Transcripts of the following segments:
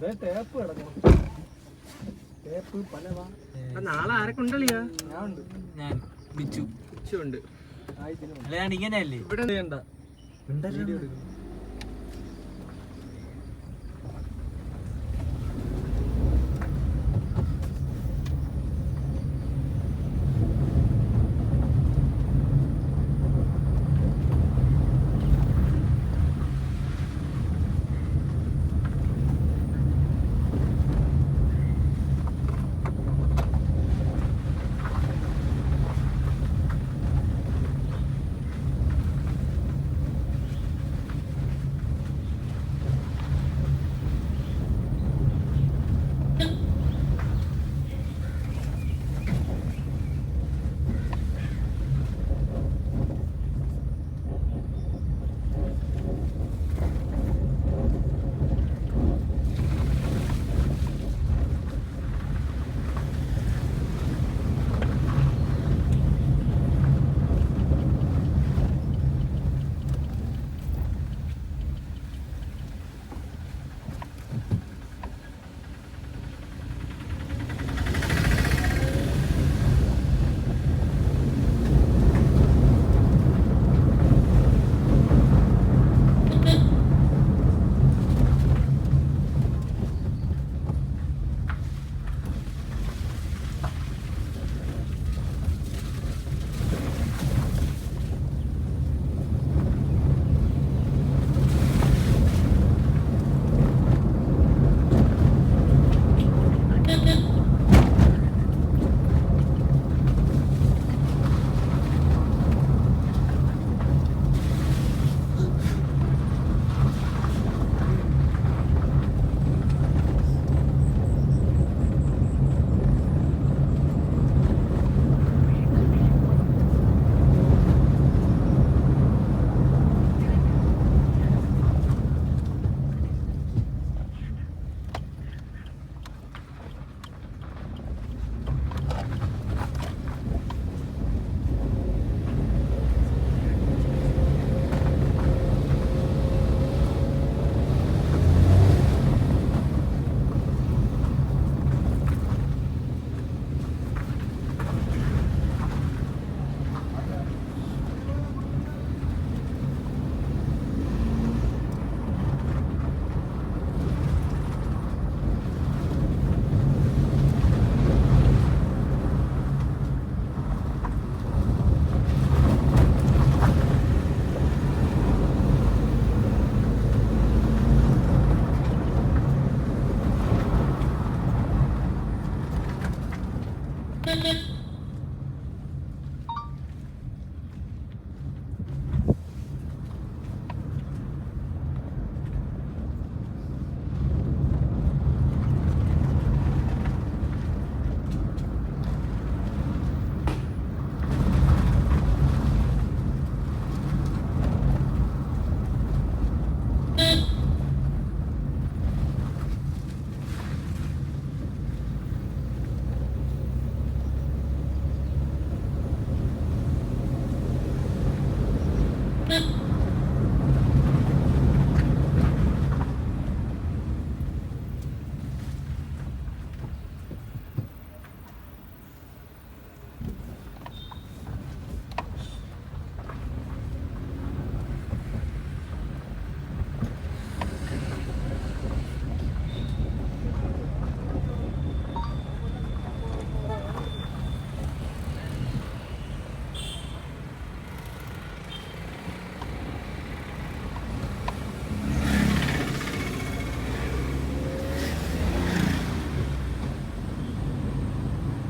Tape കിടക്കണം. Tape പലവാ. നാളെ ആരൊക്കെ ഉണ്ടല്ലോ? ഞാൻ ഉണ്ട്. ഞാൻ ബിച്ചു ഉണ്ട്. അല്ല ഞാൻ ഇങ്ങനെയല്ലേ ഇവിടെ വീഡിയോ എടുക്കുന്നു.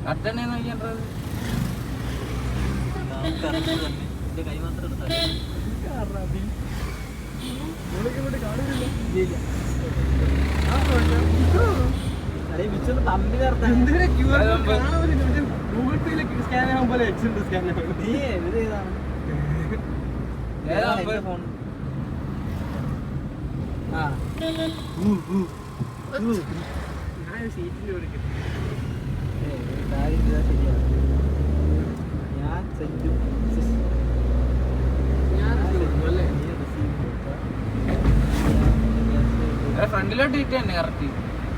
കട്ടനെ നോക്കിയത് എന്റെ കൈ മാത്രം എടുത്താൽ തമ്പി ഗൂഗിൾ പേയിലെ സ്കാൻ ആകാൻ പോലെ എക്സിന്റെ സ്കാൻ ഫോൺ സീറ്റിന്റെ ഓടിക്കും ഞാൻ സെഞ്ചു ഫ്രണ്ടിലോട്ട് ഇട്ട് തന്നെ കറക്റ്റ്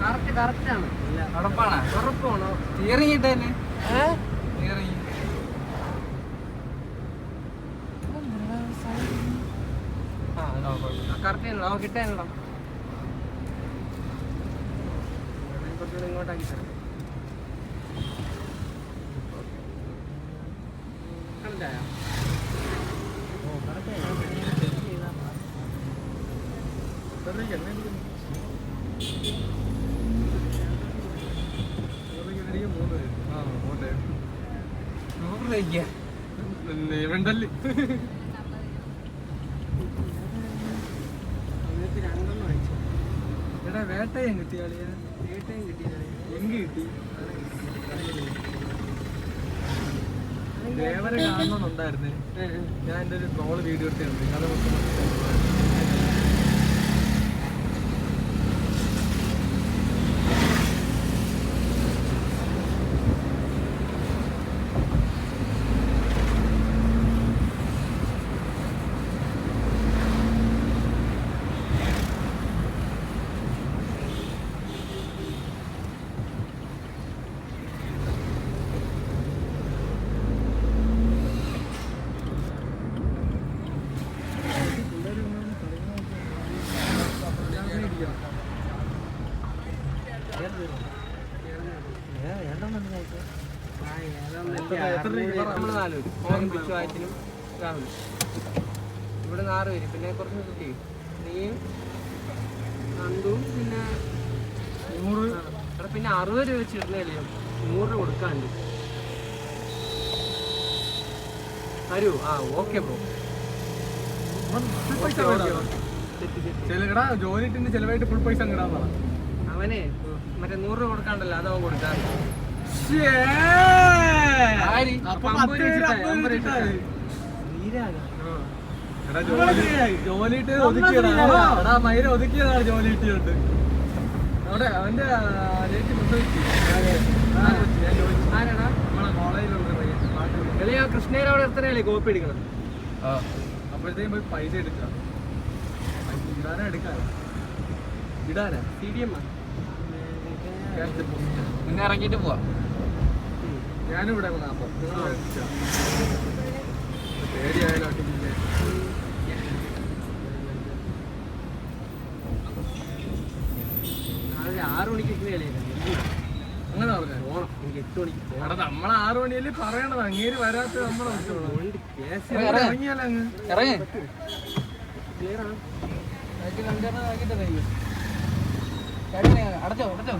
കറക്റ്റ് ആണ്. ഉറപ്പാണോ? ഉറപ്പാണോ? സ്റ്റിയറിംഗ് ഇട്ടന്നെ സ്റ്റിയറിംഗ് കറക്റ്റ് ആണോ? കിട്ടാനോ? കുറച്ചുകൂടെ ഇങ്ങോട്ടാക്കി തരാം. കറക്റ്റായോ? വെണ്ടല്ലി രണ്ടെണ്ണം അയച്ചു. എടാ വേട്ടയും കിട്ടി കളിയാ ഏട്ടയും കിട്ടിയില്ല. എങ്കി കിട്ടി ദേവരെ കാണണമെന്നുണ്ടായിരുന്നേ. ഞാൻ എൻ്റെ ഒരു ട്രോള് വീഡിയോ എടുത്തിട്ടുണ്ട്. കഥ മൊത്തം ഇവിടെ 6 പേര്, പിന്നെ കുറച്ച് കുട്ടി, നീയും നന്ദും, പിന്നെ 100 അവിടെ പിന്നെ 60 രൂപ വെച്ച് ഇടുന്നല്ലേ, 100 രൂപ കൊടുക്കാണ്ട് തരൂ. Okay bro. ചെലകടാ ജോലിട്ടിന്റെ ചെലവായിട്ട് ഫുൾ പൈസ അങ്ങടാന്ന് പറ. അവനെ മറ്റേ 100 രൂപ കൊടുക്കാണ്ടല്ലോ, അതവൻ കൊടുക്കാറ്. ജോലിട്ട് ഒതുക്കിയതാ മൈര ഒതുക്കിയതാണ്. ജോലി കിട്ടിയുണ്ട് അവിടെ അവന്റെ ആരാടാ? നമ്മളെ കോളേജിലുള്ള പയ്യൻ കൃഷ്ണയുടെ അവിടെ എത്രയല്ലേ കോപ്പി എടുക്കണം? അപ്പോഴത്തേക്കും പോയി പൈസ എടുക്കാം. ഇടാനാ എടുക്കാനാ ഇടാനാ CDM പിന്നെ ഇറങ്ങിയിട്ട് പോവാം. ഞാനും ഇവിടെ അപ്പം പേടിയായാലോ. അത് 6 മണിക്ക് ഇരിക്കുന്ന കളിയല്ലേ അങ്ങനെ പറഞ്ഞു. പോണം. എനിക്ക് 8 മണിക്ക് പോകണം. അവിടെ നമ്മളെ 6 മണിയല്ലേ പറയണത്. അങ്ങേര് വരാത്ത നമ്മളെ ഇറങ്ങിയാലോ അങ്ങ് ഇറങ്ങി ക്ലിയറാണ്. അടച്ചോ അടച്ചോ.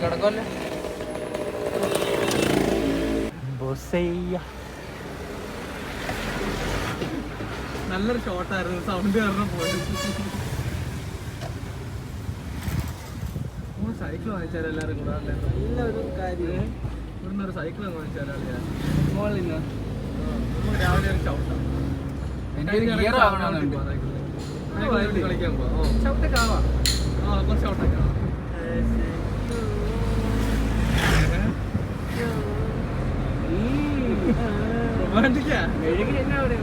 കിടക്കല്ലേ നല്ലൊരു ഷോട്ടായിരുന്നു. സൗണ്ട് കാരണം പോയി. സൈക്കിൾ വാങ്ങിച്ചാൽ എല്ലാവരും കൂടെ നല്ലൊരു കാര്യം. ഇവിടുന്ന് ഒരു സൈക്കിൾ വാങ്ങിച്ചാൽ മോളിൽ രാവിലെ ഒരു ചവിട്ടാം. ഗിയർ ആവണമെന്നുണ്ട്. കളിക്കാൻ പോവാം. ചവിട്ടൊക്കെ ആവാം. കുറച്ച് ഷോട്ടൊക്കെ ആവാം. റൊമാൻറ്റിക്കാ മെഴുകി എന്നാ അവിടെ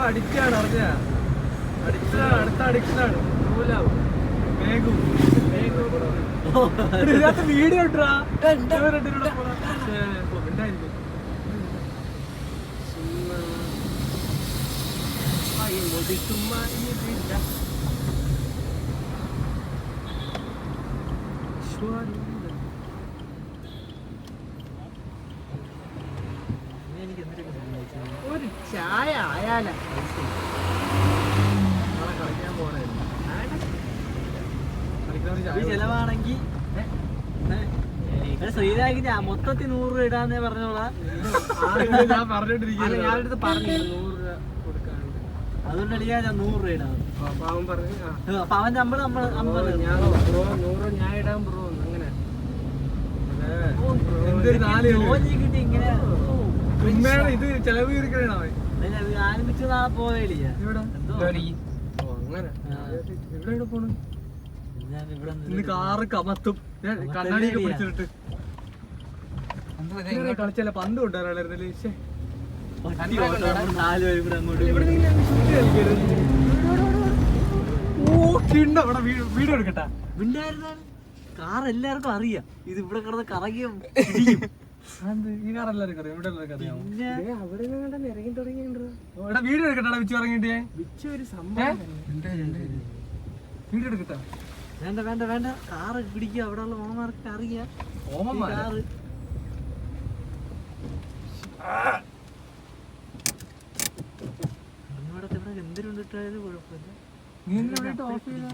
അഡിക്റ്റാണ് അറിഞ്ഞ അഡിക്ഷനാണ്. അടുത്ത അഡിക്ഷനാണ്. വീഡിയോ ഇട്ടാ ഒരു ചായ ആയാല നാളെ കളിക്കാൻ പോകണായിരുന്നു. ചെലവാണെങ്കിൽ ശ്രീരാഗിന് മൊത്തത്തിൽ 100 രൂപ ഇടാന്നേ പറഞ്ഞോളാം. ഞാൻ പറഞ്ഞോണ്ടിരിക്കുന്നു. ഞാനടുത്ത് പറഞ്ഞു 100 രൂപ കൊടുക്കാണ്ട്. അതുകൊണ്ട് അടിക്കാൻ ഞാൻ 100 രൂപ ഇടാം. അപ്പൊ അവൻ പറഞ്ഞു അപ്പൊ അവൻ നമ്മൾ 50 ഞാൻ 100 ഞാൻ ഇടാൻ ബ്രോ അങ്ങനെ എന്തൊരു ജോലി കിട്ടി ഇങ്ങനെ ഉമ്മയാണ് ഇത് ചെലവ് തീർക്കണേണോ അവൻ? ആരംഭിച്ച നാളെ പോവേലില്ല. ജോലിക്ക് അങ്ങനെ എവിടെ പോണു? ഞാൻ ഇവിടെ ഇന്ന് കാറ് കമത്തും. ഞാൻ കണ്ണാടിയൊക്കെ പിടിച്ചിട്ട് കളിച്ചല്ല പന്ത് കൊണ്ടുവരാനായിരുന്നല്ലേ. 4 പേരും കൂടെ അങ്ങോട്ട് വീഡിയോ എടുക്കട്ടാ. ഉണ്ടായിരുന്നാണ് കാർ എല്ലാവർക്കും അറിയാം. ഇത് ഇവിടെ കിടന്ന് കറങ്ങിയും ഈ കാർ എല്ലാവർക്കും അറിയാം. ഇവിടെ എല്ലാവർക്കും അറിയാമോ? പിന്നെ അവിടെ ഇറങ്ങി തുടങ്ങിയിട്ടുണ്ടോ? ഇവിടെ വീഡിയോ എടുക്കട്ടാ. വിച്ച് ഇറങ്ങിട്ടേ ഒരു സംഭവം വീഡിയോ എടുക്കട്ടാ. വേണ്ട വേണ്ട വേണ്ട കാറ് പിടിക്കുക. അവിടെ ഉള്ള ഓണർക്ക് അറിയാം ഓമന്മാര് കാറ്. ഇവിടെ എന്തിനുണ്ടിട്ടായാലും കുഴപ്പമില്ല. നീ എന്തിനാ ഓഫ് ചെയ്ത?